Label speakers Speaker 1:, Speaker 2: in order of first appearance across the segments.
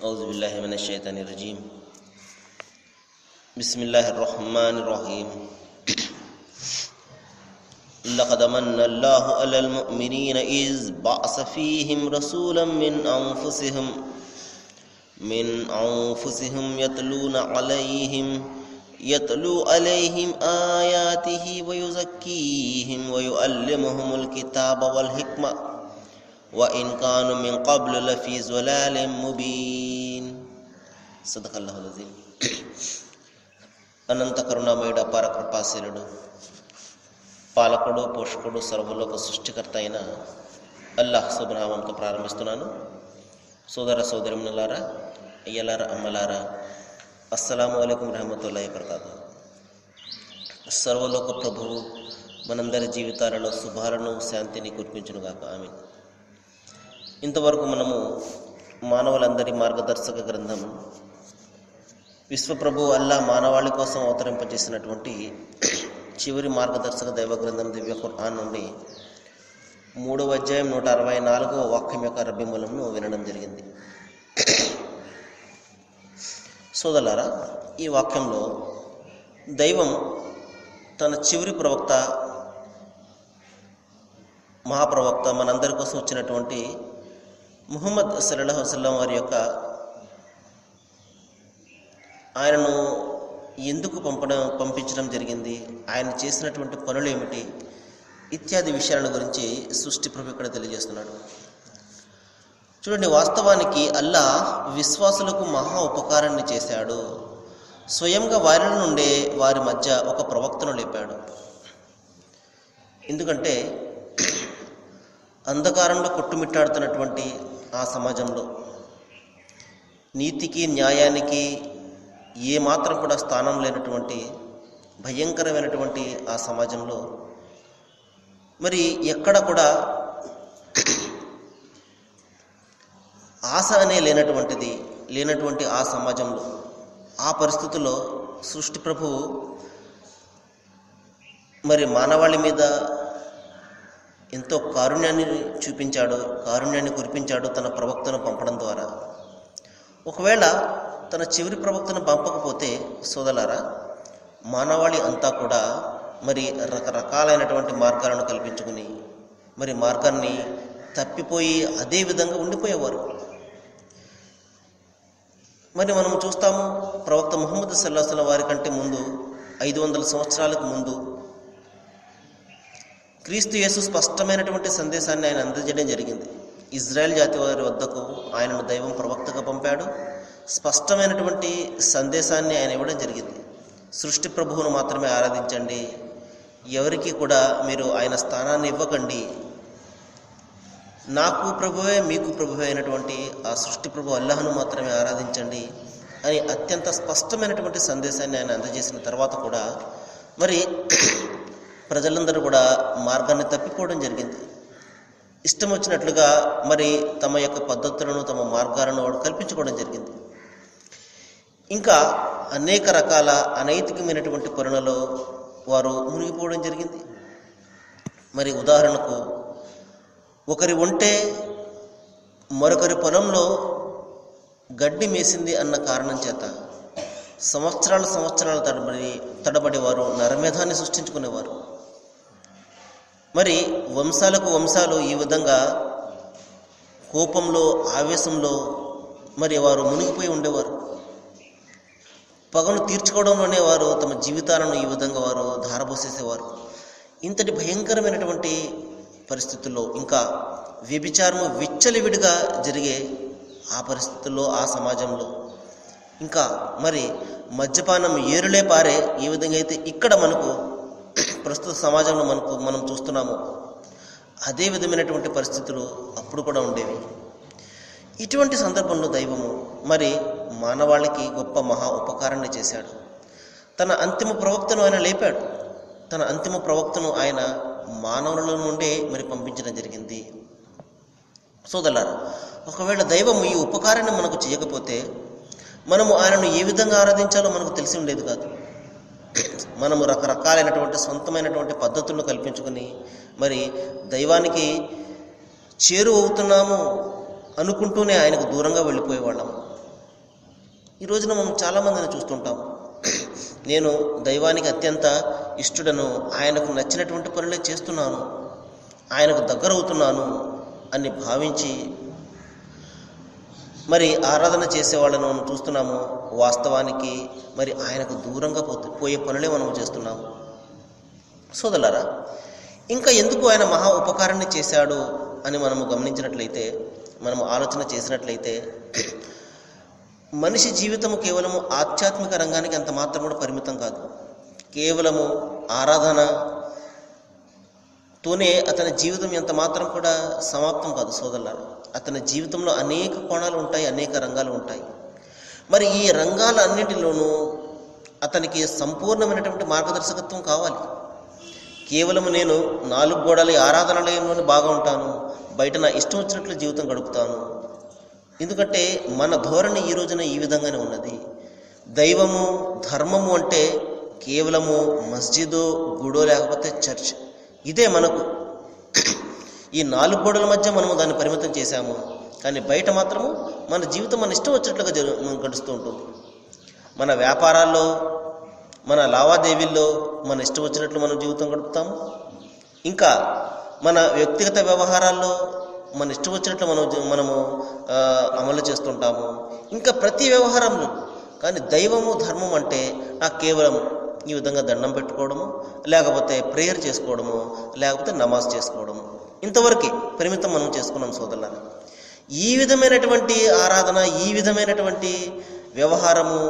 Speaker 1: औज़ुबिल्लाहि मिनश्शैतानिर्रजीम। बिस्मिल्लाहिर्रहमानिर्रहीम। लक़द मन्नल्लाहु अलल मुअ्मिनीन इज़ बअस फ़ीहिम रसूलन मिन अनफुसिहिम यतलू अलैहिम आयातिहि व युज़क्कीहिम व युअल्लिमुहुमुल किताब वल हिक्मा व इन कानु मिन क़ब्ल लफ़ी ज़लालिम मुबीन। सदक़ल्लाहुल अज़ीम। అనంత కరుణామయుడు అపార కృపాశీలుడు పాలకుడు పోషకుడు సర్వలోక సృష్టికర్త అయిన అల్లాహ్ శుభనామంతో ప్రారంభిస్తున్నాను. సోదర సోదరిమణులారా, అయ్యలారా, అమ్మలారా, అస్సలాము అలైకుం రహమతుల్లాహి వబరకాతుహు. సర్వలోక ప్రభువు మనందరి జీవితాలలో శుభాలను శాంతిని కురిపించునుగాక. ఆమీన్. ఇంతవరకు మనము మానవులందరి మార్గదర్శక గ్రంథం విశ్వప్రభు అల్లాహ్ మానవాళి కోసం అవతరింపజేసినటువంటి చివరి మార్గదర్శక దైవ గ్రంథం దివ్య ఖురాన్ నుండి 3వ అధ్యాయం 164వ వాక్యం యొక్క అరబీ మూలంను వినడం జరిగింది. సోదరులారా, ఈ వాక్యంలో దైవం తన చివరి ప్రవక్త, మహాప్రవక్త, మనందరి కోసం వచ్చినటువంటి ముహమ్మద్ సల్లల్లాహు అలైహి వసల్లం వారి యొక్క ఆయనను ఎందుకు పంపించడం జరిగింది, ఆయన చేసినటువంటి పనులు ఏమిటి ఇత్యాది విషయాల గురించి సృష్టి ప్రభు ఇక్కడ తెలియజేస్తున్నాడు. చూడండి, వాస్తవానికి అల్లాహ్ విశ్వాసులకు మహా ఉపకారాన్ని చేశాడు. స్వయంగా వారి నుండే వారి మధ్య ఒక ప్రవక్తను లేపాడు. ఎందుకంటే అంధకారంలో కొట్టుమిట్టాడుతున్నటువంటి ఆ సమాజంలో నీతికి న్యాయానికి ఏమాత్రం కూడా స్థానం లేనటువంటి భయంకరమైనటువంటి ఆ సమాజంలో మరి ఎక్కడ కూడా ఆశ అనే లేనటువంటి ఆ సమాజంలో, ఆ పరిస్థితుల్లో సృష్టి ప్రభువు మరి మానవాళి మీద ఎంతో కారుణ్యాన్ని చూపించాడు, కారుణ్యాన్ని కురిపించాడు తన ప్రవక్తను పంపడం ద్వారా. ఒకవేళ తన చివరి ప్రవక్తను పంపకపోతే సోదరులారా, మానవాళి అంతా కూడా మరి రకరకాలైనటువంటి మార్గాలను కల్పించుకుని మరి మార్గాన్ని తప్పిపోయి అదే విధంగా ఉండిపోయేవారు. మరి మనం చూస్తాము, ప్రవక్త ముహమ్మద్ సల్లల్లాహు అలైహి వసల్లం వారి కంటే ముందు 500 సంవత్సరాలకు ముందు క్రీస్తు యేసు స్పష్టమైనటువంటి సందేశాన్ని ఆయన అందజేయడం జరిగింది. ఇజ్రాయెల్ జాతి వారి వద్దకు ఆయనను దైవం ప్రవక్తగా పంపాడు. స్పష్టమైనటువంటి సందేశాన్ని ఆయన ఇవ్వడం జరిగింది. సృష్టి ప్రభువును మాత్రమే ఆరాధించండి, ఎవరికి కూడా మీరు ఆయన స్థానాన్ని ఇవ్వకండి, నాకు ప్రభువే మీకు ప్రభువే అయినటువంటి ఆ సృష్టి ప్రభు అల్లాహ్ను మాత్రమే ఆరాధించండి అని అత్యంత స్పష్టమైనటువంటి సందేశాన్ని ఆయన అందజేసిన తర్వాత కూడా మరి ప్రజలందరూ కూడా మార్గాన్ని తప్పిపోవడం జరిగింది. ఇష్టం వచ్చినట్లుగా మరి తమ యొక్క పద్ధతులను, తమ మార్గాలను కల్పించుకోవడం జరిగింది. ఇంకా అనేక రకాల అనైతికమైనటువంటి పనులలో వారు మునిగిపోవడం జరిగింది. మరి ఉదాహరణకు, ఒకరి ఒంటె మరొకరి పొలంలో గడ్డి మేసింది అన్న కారణం చేత సంవత్సరాల తడబడి వారు నరమేధాన్ని సృష్టించుకునేవారు. మరి వంశాలకు వంశాలు ఈ విధంగా కోపంలో, ఆవేశంలో మరి వారు మునిగిపోయి ఉండేవారు. పగను తీర్చుకోవడంలోనే వారు తమ జీవితాలను ఈ విధంగా వారు ధారపోసేసేవారు. ఇంతటి భయంకరమైనటువంటి పరిస్థితుల్లో ఇంకా వ్యభిచారము విచ్చలవిడిగా జరిగే ఆ పరిస్థితుల్లో, ఆ సమాజంలో ఇంకా మరి మద్యపానం ఏరులే పారే ఏ విధంగా అయితే ఇక్కడ మనకు ప్రస్తుత సమాజంలో మనం చూస్తున్నాము, అదే విధమైనటువంటి పరిస్థితులు అప్పుడు కూడా ఉండేవి. ఇటువంటి సందర్భంలో దైవము మరి మానవాళికి గొప్ప మహా ఉపకారాన్ని చేశాడు. తన అంతిమ ప్రవక్తను ఆయన లేపాడు. తన అంతిమ ప్రవక్తను ఆయన మానవుల నుండే మరి పంపించడం జరిగింది. సోదరులారా, ఒకవేళ దైవము ఈ ఉపకారాన్ని మనకు చేయకపోతే మనము ఆయనను ఏ విధంగా ఆరాధించాలో మనకు తెలిసి ఉండేది కాదు. మనము రకరకాలైనటువంటి సొంతమైనటువంటి పద్ధతులను కల్పించుకొని మరి దైవానికి చేరువవుతున్నాము అనుకుంటూనే ఆయనకు దూరంగా వెళ్ళిపోయేవాళ్ళం. ఈ రోజున మనం చాలామందిని చూస్తుంటాం. నేను దైవానికి అత్యంత ఇష్టడను, ఆయనకు నచ్చినటువంటి పనులే చేస్తున్నాను, ఆయనకు దగ్గరవుతున్నాను అని భావించి మరి ఆరాధన చేసేవాళ్ళను మనం చూస్తున్నాము. వాస్తవానికి మరి ఆయనకు దూరంగా పోయే పనులే మనం చేస్తున్నాము. సోదరులారా, ఇంకా ఎందుకు ఆయన మహా ఉపకారాన్ని చేశాడు అని మనము గమనించినట్లయితే, మనము ఆలోచన చేసినట్లయితే, మనిషి జీవితము కేవలము ఆధ్యాత్మిక రంగానికి అంత మాత్రం కూడా పరిమితం కాదు. కేవలము ఆరాధనతోనే అతని జీవితం ఎంత మాత్రం కూడా సమాప్తం కాదు సోదరులారా. అతని జీవితంలో అనేక కోణాలు ఉంటాయి, అనేక రంగాలు ఉంటాయి. మరి ఈ రంగాలన్నింటిలోనూ అతనికి సంపూర్ణమైనటువంటి మార్గదర్శకత్వం కావాలి. కేవలము నేను 4 గోడల ఆరాధనాలయంలోనే బాగా ఉంటాను, బయట నా ఇష్టం వచ్చినట్లు జీవితం గడుపుతాను. ఎందుకంటే మన ధోరణి ఈ రోజున ఈ విధంగానే ఉన్నది. దైవము, ధర్మము అంటే కేవలము మస్జిదో, గుడో, లేకపోతే చర్చ్. ఇదే మనకు. ఈ 4 గోడల మధ్య మనము దాన్ని పరిమితం చేశాము. కానీ బయట మాత్రము మన జీవితం మన ఇష్టం వచ్చినట్లుగా గడుస్తూ ఉంటుంది. మన వ్యాపారాల్లో, మన లావాదేవీల్లో మన ఇష్టం వచ్చినట్లు మనం జీవితం గడుపుతాము. ఇంకా మన వ్యక్తిగత వ్యవహారాల్లో మన ఇష్టం వచ్చినట్లు మనము అమలు చేస్తుంటాము. ఇంకా ప్రతి వ్యవహారంలో. కానీ దైవము, ధర్మం అంటే నాకు కేవలం ఈ విధంగా దండం పెట్టుకోవడము, లేకపోతే ప్రేయర్ చేసుకోవడము, లేకపోతే నమాజ్ చేసుకోవడము, ఇంతవరకే పరిమితం మనం చేసుకున్నాం సోదరులారా. ఈ విధమైనటువంటి ఆరాధన, ఈ విధమైనటువంటి వ్యవహారము,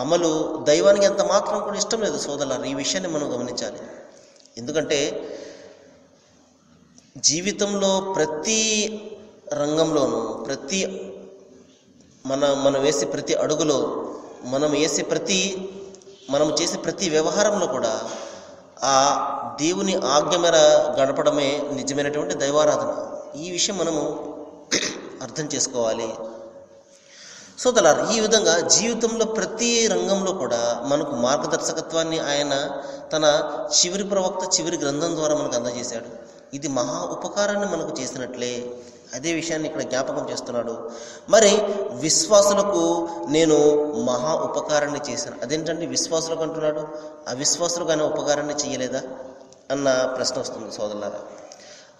Speaker 1: అమలు దైవానికి ఎంత మాత్రం కూడా ఇష్టం లేదు సోదరులారా. ఈ విషయాన్ని మనం గమనించాలి. ఎందుకంటే జీవితంలో ప్రతి రంగంలోనూ, మనం వేసే ప్రతి అడుగులో, మనం చేసే ప్రతి వ్యవహారంలో కూడా ఆ దేవుని ఆజ్ఞ మేర గడపడమే నిజమైనటువంటి దైవారాధన. ఈ విషయం మనము అర్థం చేసుకోవాలి సోదరులారా. ఈ విధంగా జీవితంలో ప్రతి రంగంలో కూడా మనకు మార్గదర్శకత్వాన్ని ఆయన తన చివరి ప్రవక్త, చివరి గ్రంథం ద్వారా మనకు అందజేశాడు. ఇది మహా ఉపకారాన్ని మనకు చేసినట్లే. అదే విషయాన్ని ఇక్కడ జ్ఞాపకం చేస్తున్నాడు. మరి విశ్వాసులకు నేను మహా ఉపకారాన్ని చేశాను. అదేంటంటే విశ్వాసులకు అంటున్నాడు, అవిశ్వాసులకు ఆయన ఉపకారాన్ని చేయలేదా అన్న ప్రశ్న వస్తుంది సోదరులారా.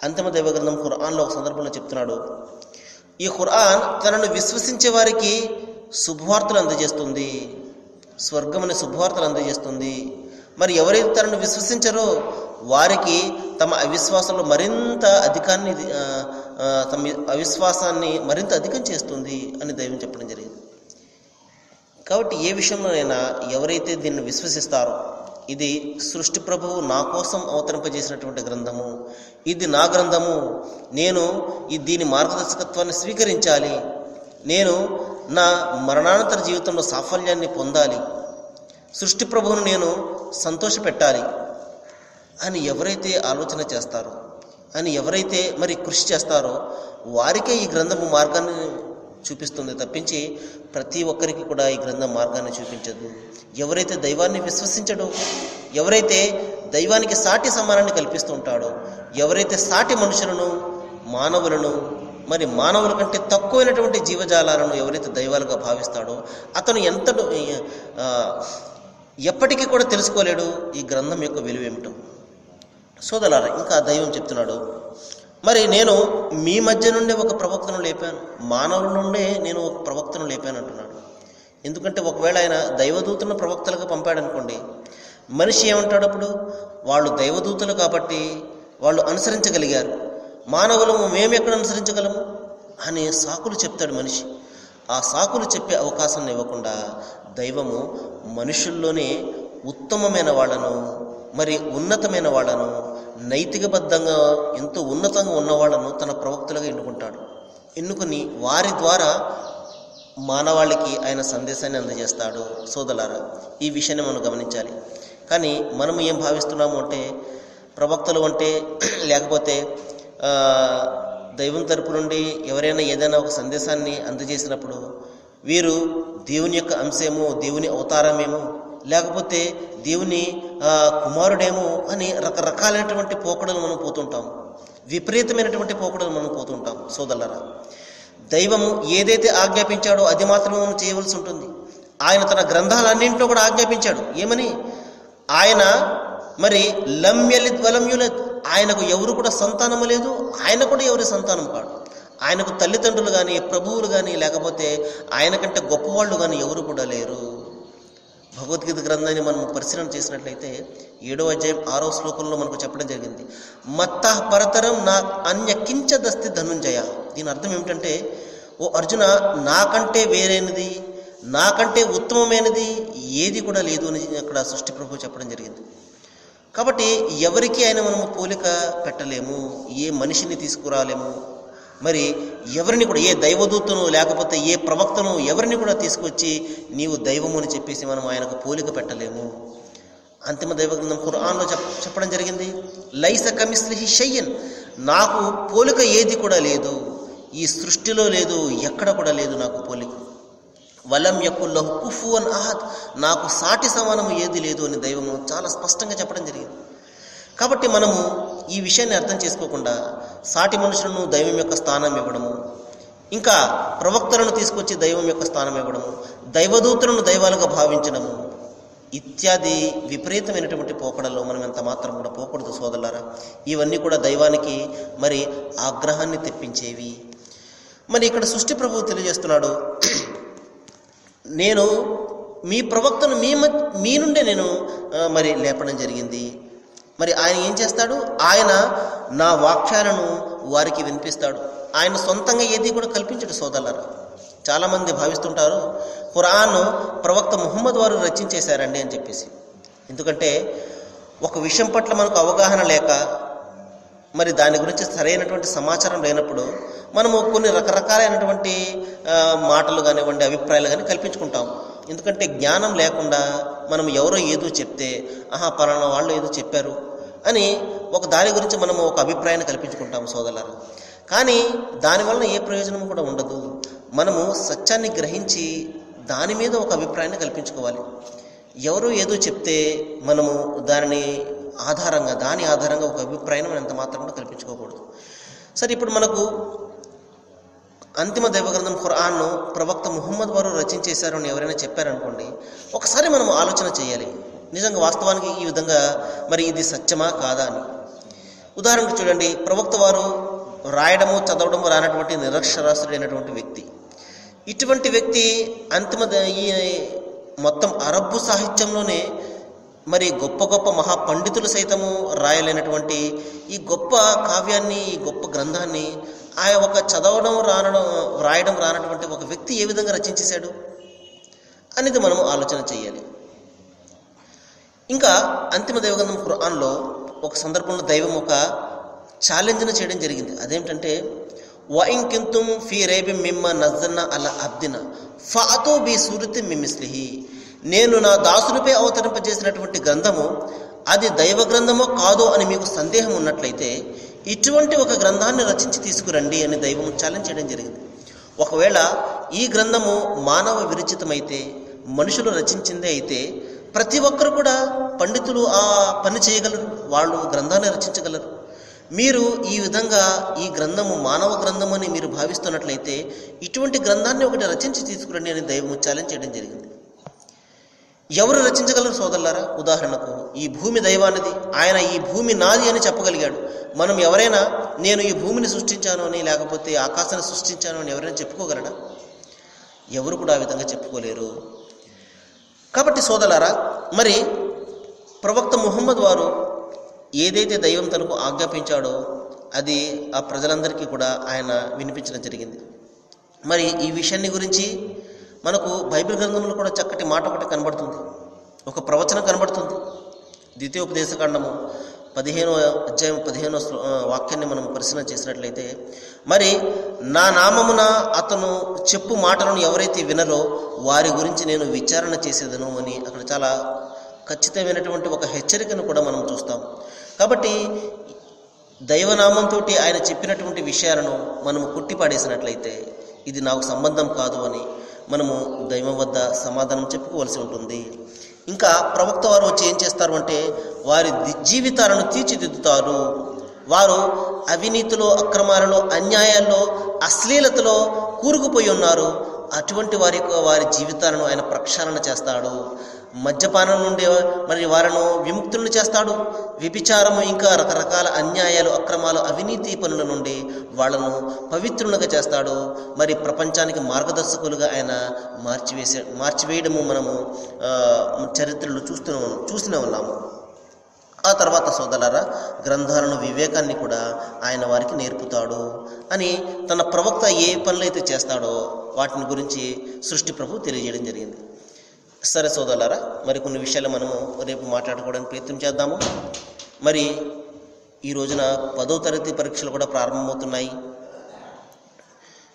Speaker 1: అంతిమ దైవ గ్రంథం ఖురాన్లో ఒక సందర్భంలో చెప్తున్నాడు, ఈ ఖురాన్ తనను విశ్వసించే వారికి శుభవార్తలు అందజేస్తుంది, స్వర్గమనే శుభవార్తలు అందజేస్తుంది. మరి ఎవరైతే తనను విశ్వసించారో వారికి తమ అవిశ్వాసంలో మరింత అవిశ్వాసాన్ని మరింత అధికం చేస్తుంది అని దైవం చెప్పడం జరిగింది. కాబట్టి ఏ విషయంలోనైనా ఎవరైతే దీన్ని విశ్వసిస్తారో, ఇది సృష్టి ప్రభువు నా కోసం అవతరింపజేసినటువంటి గ్రంథము, ఇది నా గ్రంథము, నేను దీని మార్గదర్శకత్వాన్ని స్వీకరించాలి, నేను నా మరణానంతర జీవితంలో సాఫల్యాన్ని పొందాలి, సృష్టి ప్రభువును నేను సంతోషపెట్టాలి అని ఎవరైతే ఆలోచన చేస్తారో, అని ఎవరైతే మరి కృషి చేస్తారో వారికే ఈ గ్రంథము మార్గాన్ని చూపిస్తుంది తప్పించి ప్రతి ఒక్కరికి కూడా ఈ గ్రంథం మార్గాన్ని చూపించదు. ఎవరైతే దైవాన్ని విశ్వసించడో, ఎవరైతే దైవానికి సాటి సమానాన్ని కల్పిస్తూ ఉంటాడో, ఎవరైతే సాటి మనుషులను, మానవులను, మరి మానవుల కంటే తక్కువైనటువంటి జీవజాలాలను ఎవరైతే దైవాలుగా భావిస్తాడో అతను ఎప్పటికీ కూడా తెలుసుకోలేడు ఈ గ్రంథం యొక్క విలువేమిటో. సోదరులారా, ఇంకా దైవం చెప్తున్నాడు, మరి నేను మీ మధ్య నుండే ఒక ప్రవక్తను లేపాను, మానవుల నుండే నేను ఒక ప్రవక్తను లేపాను అంటున్నాడు. ఎందుకంటే ఒకవేళ ఆయన దైవదూతలను ప్రవక్తలుగా పంపాడనుకోండి, మనిషి ఏమంటాడు అప్పుడు? వాళ్ళు దైవదూతలు కాబట్టి వాళ్ళు అనుసరించగలిగారు, మానవులము మేము ఎక్కడ అనుసరించగలము అనే సాకులు చెప్తాడు మనిషి. ఆ సాకులు చెప్పే అవకాశాన్ని ఇవ్వకుండా దైవము మనుషుల్లోనే ఉత్తమమైన వాళ్ళను, మరి ఉన్నతమైన వాళ్ళను, నైతికబద్ధంగా ఎంతో ఉన్నతంగా ఉన్నవాళ్ళను తన ప్రవక్తలుగా ఎన్నుకొని వారి ద్వారా మానవాళికి ఆయన సందేశాన్ని అందజేస్తాడు. సోదరులారా, ఈ విషయాన్ని మనం గమనించాలి. కానీ మనము ఏం భావిస్తున్నాము అంటే, ప్రవక్తలు అంటే లేకపోతే దైవం తరపు నుండి ఎవరైనా ఏదైనా ఒక సందేశాన్ని అందజేసినప్పుడు వీరు దేవుని యొక్క అంశమేమో, దేవుని అవతారమేమో, లేకపోతే దేవుని కుమారుడేమో అని రకరకాలైనటువంటి పోకడలు మనం పోతుంటాం, విపరీతమైనటువంటి పోకడలు మనం పోతుంటాం. సోదరులారా, దైవం ఏదైతే ఆజ్ఞాపించాడో అది మాత్రమే మనం చేయవలసి ఉంటుంది. ఆయన తన గ్రంథాలన్నింటిలో కూడా ఆజ్ఞాపించాడు. ఏమని? ఆయన మరి లం యలిద్ వలం యూలద్, ఆయనకు ఎవరు కూడా సంతానము లేదు, ఆయన కూడా ఎవరి సంతానం కాడు. ఆయనకు తల్లిదండ్రులు కానీ, ప్రభువులు కానీ, లేకపోతే ఆయన కంటే గొప్పవాళ్ళు కానీ ఎవరు కూడా లేరు. భగవద్గీత గ్రంథాన్ని మనం పరిశీలన చేసినట్లయితే 7వ అధ్యాయం 6వ శ్లోకంలో మనకు చెప్పడం జరిగింది, మత్తః పరతరం నా అన్య కించదస్తి ధనుంజయ. దీని అర్థం ఏమిటంటే, ఓ అర్జున, నాకంటే వేరైనది, నాకంటే ఉత్తమమైనది ఏది కూడా లేదు అని అక్కడ సృష్టి ప్రభు చెప్పడం జరిగింది. కాబట్టి ఎవరికి ఆయన మనము పోలిక పెట్టలేము, ఏ మనిషిని తీసుకురాలేము, మరి ఎవరిని కూడా, ఏ దైవదూతను లేకపోతే ఏ ప్రవక్తను ఎవరిని కూడా తీసుకొచ్చి నీవు దైవము అని చెప్పేసి మనం ఆయనకు పోలిక పెట్టలేము. అంతిమ దైవ గ్రంథం ఖురాన్లో చెప్పడం జరిగింది, లైస కమిస్లిహి షైయన్, నాకు పోలిక ఏది కూడా లేదు, ఈ సృష్టిలో లేదు, ఎక్కడ కూడా లేదు నాకు పోలిక. వలం యకుల్ లహు కుఫువన్ అహద్, నాకు సాటి సమానము ఏది లేదు అని దైవము చాలా స్పష్టంగా చెప్పడం జరిగింది. కాబట్టి మనము ఈ విషయాన్ని అర్థం చేసుకోకుండా సాటి మనుషులను దైవం యొక్క స్థానం ఇవ్వడము, ఇంకా ప్రవక్తలను తీసుకొచ్చి దైవం యొక్క స్థానం ఇవ్వడము, దైవదూతలను దైవాలుగా భావించడము ఇత్యాది విపరీతమైనటువంటి పోకడల్లో మనం ఎంత మాత్రం కూడా పోకూడదు సోదరులారా. ఇవన్నీ కూడా దైవానికి మరి ఆగ్రహాన్ని తెప్పించేవి. మరి ఇక్కడ సృష్టి ప్రభువు తెలియజేస్తున్నాడు, నేను మీ ప్రవక్తను మీ నుండే నేను మరి లేపడం జరిగింది. మరి ఆయన ఏం చేస్తాడు? ఆయన నా వాక్యాలను వారికి వినిపిస్తాడు. ఆయన సొంతంగా ఏది కూడా కల్పించడు సోదరులారా. చాలామంది భావిస్తుంటారు ఖురాన్ ప్రవక్త ముహమ్మద్ వారు రచించేశారండి అని చెప్పేసి. ఎందుకంటే ఒక విషయం పట్ల మనకు అవగాహన లేక, మరి దాని గురించి సరైనటువంటి సమాచారం లేనప్పుడు మనము కొన్ని రకరకాలైనటువంటి మాటలు కానివ్వండి, అభిప్రాయాలు కానీ కల్పించుకుంటాం. ఎందుకంటే జ్ఞానం లేకుండా మనం ఎవరో ఏదో చెప్తే, పలానా వాళ్ళు ఏదో చెప్పారు అని ఒక దాని గురించి మనము ఒక అభిప్రాయాన్ని కల్పించుకుంటాం సోదరులారా. కానీ దానివల్ల ఏ ప్రయోజనం కూడా ఉండదు. మనము సత్యాన్ని గ్రహించి దాని మీద ఒక అభిప్రాయాన్ని కల్పించుకోవాలి. ఎవరో ఏదో చెప్తే మనము దాని ఆధారంగా ఒక అభిప్రాయాన్ని మనం ఎంత మాత్రం కూడా కల్పించుకోకూడదు. సరే, ఇప్పుడు మనకు అంతిమ దైవగ్రంథం ఖురాన్ను ప్రవక్త ముహమ్మద్ వారు రచించేశారు అని ఎవరైనా చెప్పారనుకోండి, ఒకసారి మనం ఆలోచన చేయాలి, నిజంగా వాస్తవానికి ఈ విధంగా మరి ఇది సత్యమా కాదా అని. ఉదాహరణకు చూడండి, ప్రవక్త వారు రాయడము చదవడము రానటువంటి నిరక్షరాస్యుడైనటువంటి వ్యక్తి. ఇటువంటి వ్యక్తి ఈ మొత్తం అరబ్బు సాహిత్యంలోనే మరి గొప్ప గొప్ప మహాపండితులు సైతము రాయలేనటువంటి ఈ గొప్ప కావ్యాన్ని, ఈ గొప్ప గ్రంథాన్ని ఆయన ఒక రాయడం రానటువంటి ఒక వ్యక్తి ఏ విధంగా రచించేశాడు అనేది మనం ఆలోచన చేయాలి. ఇంకా అంతిమ దైవగ్రంథం ఖురాన్లో ఒక సందర్భంలో దైవం ఒక ఛాలెంజ్ను చేయడం జరిగింది. అదేమిటంటే, వఇన్ కుంతుం ఫీ రైబిన్ మిమ్మా నజ్జల్నా అలా అబ్దినా ఫాతూ బి సూరతిం మిన్ మిస్లిహి, నేను నా దాసునిపై అవతరింపజేసినటువంటి గ్రంథము అది దైవ గ్రంథమో కాదో అని మీకు సందేహం ఉన్నట్లయితే ఇటువంటి ఒక గ్రంథాన్ని రచించి తీసుకురండి అని దైవం ఛాలెంజ్ చేయడం జరిగింది. ఒకవేళ ఈ గ్రంథము మానవ విరచితమైతే, మనుషులు రచించిందే అయితే, ప్రతి ఒక్కరు కూడా పండితులు ఆ పని చేయగలరు, వాళ్ళు గ్రంథాన్ని రచించగలరు. మీరు ఈ విధంగా ఈ గ్రంథము మానవ గ్రంథము అని మీరు భావిస్తున్నట్లయితే ఇటువంటి గ్రంథాన్ని ఒకటి రచించి తీసుకురండి అని దైవం ఛాలెంజ్ చేయడం జరిగింది. ఎవరు రచించగలరు సోదరులారా? ఉదాహరణకు ఈ భూమి దైవానిది, ఆయన ఈ భూమి నాది అని చెప్పగలిగాడు. మనం ఎవరైనా నేను ఈ భూమిని సృష్టించాను అని, లేకపోతే ఆకాశాన్ని సృష్టించాను అని ఎవరైనా చెప్పుకోగలరా? ఎవరు కూడా ఆ విధంగా చెప్పుకోలేరు. కాబట్టి సోదరులారా, మరి ప్రవక్త ముహమ్మద్ వారు ఏదైతే దైవం తనకు ఆజ్ఞాపించాడో అది ఆ ప్రజలందరికీ కూడా ఆయన వినిపించడం జరిగింది. మరి ఈ విషయాన్ని గురించి మనకు బైబిల్ గ్రంథంలో కూడా చక్కటి మాట ఒకటి కనబడుతుంది, ఒక ప్రవచనం కనబడుతుంది. ద్వితీయోపదేశకాండము 15వ అధ్యాయం 15వ వాక్యాన్ని మనం పరిశీలన చేసినట్లయితే, మరి నా నామమున అతను చెప్పు మాటలను ఎవరైతే వినరో వారి గురించి నేను విచారణ చేసేదను అని అక్కడ చాలా ఖచ్చితమైనటువంటి ఒక హెచ్చరికను కూడా మనం చూస్తాం. కాబట్టి దైవనామంతో ఆయన చెప్పినటువంటి విషయాలను మనము కొట్టిపాడేసినట్లయితే ఇది నాకు సంబంధం కాదు అని మనము దైవం వద్ద సమాధానం చెప్పుకోవాల్సి ఉంటుంది. ఇంకా ప్రవక్త వారు వచ్చి ఏం చేస్తారు అంటే వారి జీవితాలను తీర్చిదిద్దుతారు. వారు అవినీతిలో, అక్రమాలలో, అన్యాయాల్లో, అశ్లీలతలో కూరుకుపోయి ఉన్నారు. అటువంటి వారి జీవితాలను ఆయన ప్రక్షాళన చేస్తాడు. మద్యపానం నుండి మరి వారిని విముక్తులను చేస్తాడు. వ్యభిచారము ఇంకా రకరకాల అన్యాయాలు, అక్రమాలు, అవినీతి పనుల నుండి వాళ్ళను పవిత్రులుగా చేస్తాడు. మరి ప్రపంచానికి మార్గదర్శకులుగా ఆయన మార్చివేయడము మనము చరిత్రలో చూస్తూనే ఉన్నాము. ఆ తర్వాత సోదరులారా, గ్రంథాలను, వివేకాన్ని కూడా ఆయన వారికి నేర్పుతాడు అని తన ప్రవక్త ఏ పనులైతే చేస్తాడో వాటిని గురించి సృష్టి ప్రభు తెలియజేయడం జరిగింది. సరే సోదరులారా, మరి కొన్ని విషయాలు మనము రేపు మాట్లాడుకోవడానికి ప్రయత్నం చేద్దాము. మరి ఈ రోజున 10వ తరగతి పరీక్షలు కూడా ప్రారంభమవుతున్నాయి.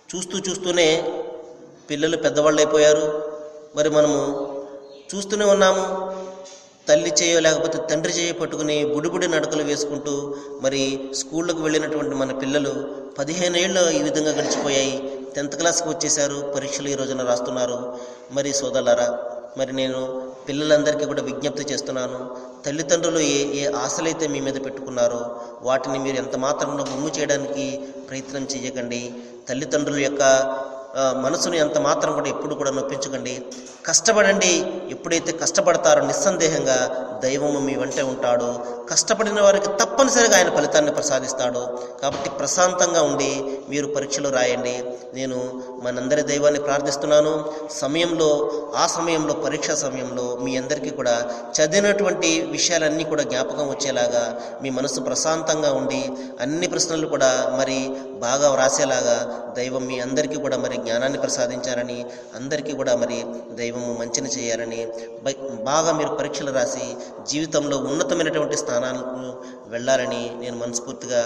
Speaker 1: చూస్తూనే పిల్లలు పెద్దవాళ్ళు అయిపోయారు. మరి మనము చూస్తూనే ఉన్నాము, తల్లి చేయో లేకపోతే తండ్రి చేయ పట్టుకుని బుడిబుడి నడకలు వేసుకుంటూ మరి స్కూళ్ళకు వెళ్ళినటువంటి మన పిల్లలు 15 ఏళ్ళు ఈ విధంగా గడిచిపోయాయి. 10th క్లాస్కి వచ్చేసారు, పరీక్షలు ఈ రోజున రాస్తున్నారు. మరి సోదరులారా, మరి నేను పిల్లలందరికీ కూడా విజ్ఞప్తి చేస్తున్నాను, తల్లిదండ్రులు ఏ ఆశలైతే మీ మీద పెట్టుకున్నారో వాటిని మీరు ఎంత మాత్రంలో గుమ్ము చేయడానికి ప్రయత్నం చేయకండి. తల్లిదండ్రుల యొక్క మనసును ఎంత మాత్రం కూడా ఎప్పుడు కూడా నొప్పించకండి. కష్టపడండి. ఎప్పుడైతే కష్టపడతారో నిస్సందేహంగా దైవము మీ వెంటే ఉంటాడు. కష్టపడిన వారికి తప్పనిసరిగా ఆయన ఫలితాన్ని ప్రసాదిస్తాడు. కాబట్టి ప్రశాంతంగా ఉండి మీరు పరీక్షలు రాయండి. నేను మనందరి దైవాన్ని ప్రార్థిస్తున్నాను. ఆ సమయంలో పరీక్షా సమయంలో మీ అందరికీ కూడా చదివినటువంటి విషయాలన్నీ కూడా జ్ఞాపకం వచ్చేలాగా మీ మనసు ప్రశాంతంగా ఉండి అన్ని ప్రశ్నలు కూడా మరి బాగా వ్రాసేలాగా దైవం మీ అందరికీ కూడా మరి జ్ఞానాన్ని ప్రసాదించాలని, అందరికీ కూడా మరి దైవము మంచిని చేయాలని, బాగా మీరు పరీక్షలు రాసి జీవితంలో ఉన్నతమైనటువంటి స్థానాలకు వెళ్ళాలని నేను మనస్ఫూర్తిగా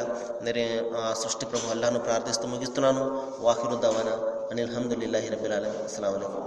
Speaker 1: సృష్టి ప్రభు అల్లాహ్ను ప్రార్థిస్తూ ముగిస్తున్నాను. వాఖిరు దవానా అనిల్ హమ్దులిల్లాహి రబ్బిల్ ఆలమీన్. అస్సలాము అలైకుం.